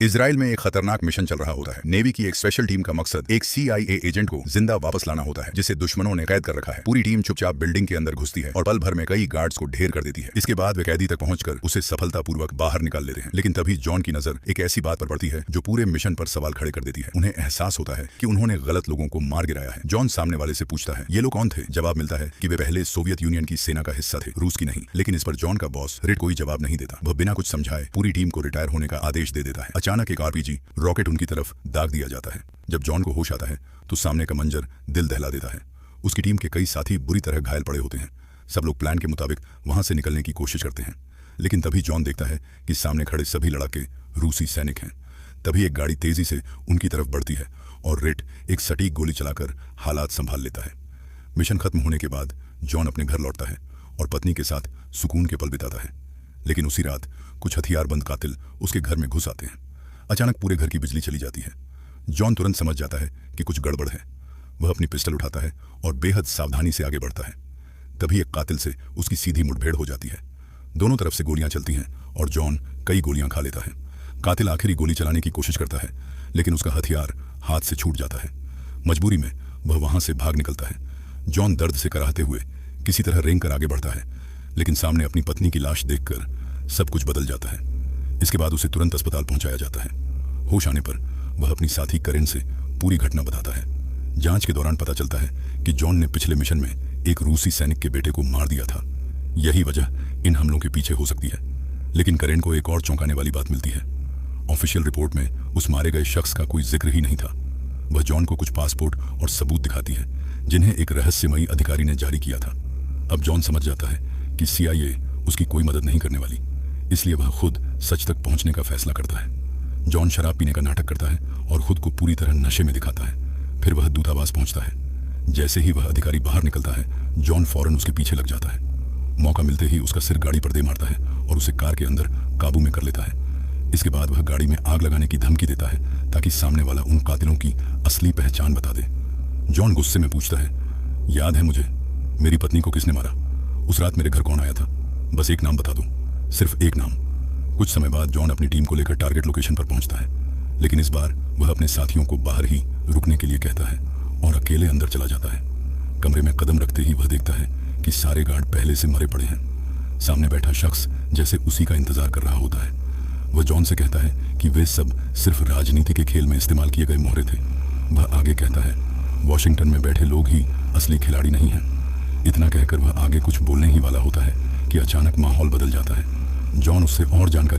Israel में एक खतरनाक मिशन चल रहा होता है। नेवी की एक स्पेशल टीम का मकसद एक CIA एजेंट को जिंदा वापस लाना होता है, जिसे दुश्मनों ने कैद कर रखा है। पूरी टीम चुपचाप बिल्डिंग के अंदर घुसती है और पल भर में कई गार्ड्स को ढेर कर देती है। इसके बाद वे कैदी तक पहुंचकर उसे सफलतापूर्वक बाहर निकाल लेते हैं। लेकिन तभी जॉन की नजर एक ऐसी बात पर पड़ती है जो पूरे मिशन पर सवाल खड़े कर देती है। उन्हें एहसास होता है कि उन्होंने गलत लोगों को मार गिराया है। जॉन सामने वाले से पूछता है, ये लोग कौन थे? जवाब मिलता है कि वे पहले सोवियत यूनियन की सेना का हिस्सा थे, रूस की नहीं। लेकिन इस पर जॉन का बॉस रिट कोई जवाब नहीं देता। वह बिना कुछ समझाए पूरी टीम को रिटायर होने का आदेश दे देता है। अचानक एक RPG रॉकेट उनकी तरफ दाग दिया जाता है। जब जॉन को होश आता है तो सामने का मंजर दिल दहला देता है। उसकी टीम के कई साथी बुरी तरह घायल पड़े होते हैं। सब लोग प्लान के मुताबिक वहां से निकलने की कोशिश करते हैं। लेकिन तभी जॉन देखता है कि सामने खड़े सभी लड़ाके रूसी सैनिक हैं। तभी एक गाड़ी तेजी से उनकी तरफ बढ़ती है और रिट एक सटीक गोली चलाकर हालात संभाल लेता है। मिशन खत्म होने के बाद जॉन अपने घर लौटता है और पत्नी के साथ सुकून के पल बिताता है। लेकिन उसी रात कुछ हथियारबंद कातिल उसके घर में घुस आते हैं। अचानक पूरे घर की बिजली चली जाती है। जॉन तुरंत समझ जाता है कि कुछ गड़बड़ है। वह अपनी पिस्टल उठाता है और बेहद सावधानी से आगे बढ़ता है। तभी एक कातिल से उसकी सीधी मुठभेड़ हो जाती है। दोनों तरफ से गोलियां चलती हैं और जॉन कई गोलियां खा लेता है। कातिल आखिरी गोली चलाने की कोशिश करता है, लेकिन उसका हथियार हाथ से छूट जाता है। मजबूरी में वह वहां से भाग निकलता है। जॉन दर्द से कराहते हुए किसी तरह रेंग कर आगे बढ़ता है, लेकिन सामने अपनी पत्नी की लाश देखकर सब कुछ बदल जाता है। इसके बाद उसे तुरंत अस्पताल पहुंचाया जाता है। होश आने पर वह अपनी साथी करेन से पूरी घटना बताता है। जांच के दौरान पता चलता है कि जॉन ने पिछले मिशन में एक रूसी सैनिक के बेटे को मार दिया था। यही वजह इन हमलों के पीछे हो सकती है। लेकिन करेन को एक और चौंकाने वाली बात मिलती है। ऑफिशियल रिपोर्ट में उस मारे गए शख्स का कोई जिक्र ही नहीं था। वह जॉन को कुछ पासपोर्ट और सबूत दिखाती है, जिन्हें एक रहस्यमयी अधिकारी ने जारी किया था। अब जॉन समझ जाता है कि CIA उसकी कोई मदद नहीं करने वाली, इसलिए वह खुद सच तक पहुंचने का फैसला करता है। जॉन शराब पीने का नाटक करता है और खुद को पूरी तरह नशे में दिखाता है। फिर वह दूतावास पहुंचता है। जैसे ही वह अधिकारी बाहर निकलता है, जॉन फौरन उसके पीछे लग जाता है। मौका मिलते ही उसका सिर गाड़ी पर दे मारता है और उसे कार के अंदर काबू में कर लेता है। इसके बाद वह गाड़ी में आग लगाने की धमकी देता है ताकि सामने वाला उन कातिलों की असली पहचान बता दे। जॉन गुस्से में पूछता है, याद है मुझे? मेरी पत्नी को किसने मारा? उस रात मेरे घर कौन आया था? बस एक नाम बता दो, सिर्फ एक नाम। कुछ समय बाद जॉन अपनी टीम को लेकर टारगेट लोकेशन पर पहुंचता है, लेकिन इस बार वह अपने साथियों को बाहर ही रुकने के लिए कहता है और अकेले अंदर चला जाता है। कमरे में कदम रखते ही वह देखता है कि सारे गार्ड पहले से मरे पड़े हैं। सामने बैठा शख्स जैसे उसी का इंतजार कर रहा होता है। वह जॉन से कहता है कि वे सब सिर्फ राजनीति के खेल में इस्तेमाल किए गए मोहरे थे। वह आगे कहता है, वॉशिंगटन में बैठे लोग ही असली खिलाड़ी नहीं हैं। इतना कहकर वह आगे कुछ बोलने ही वाला होता है कि अचानक माहौल बदल जाता है। जॉन उससे और जानकारी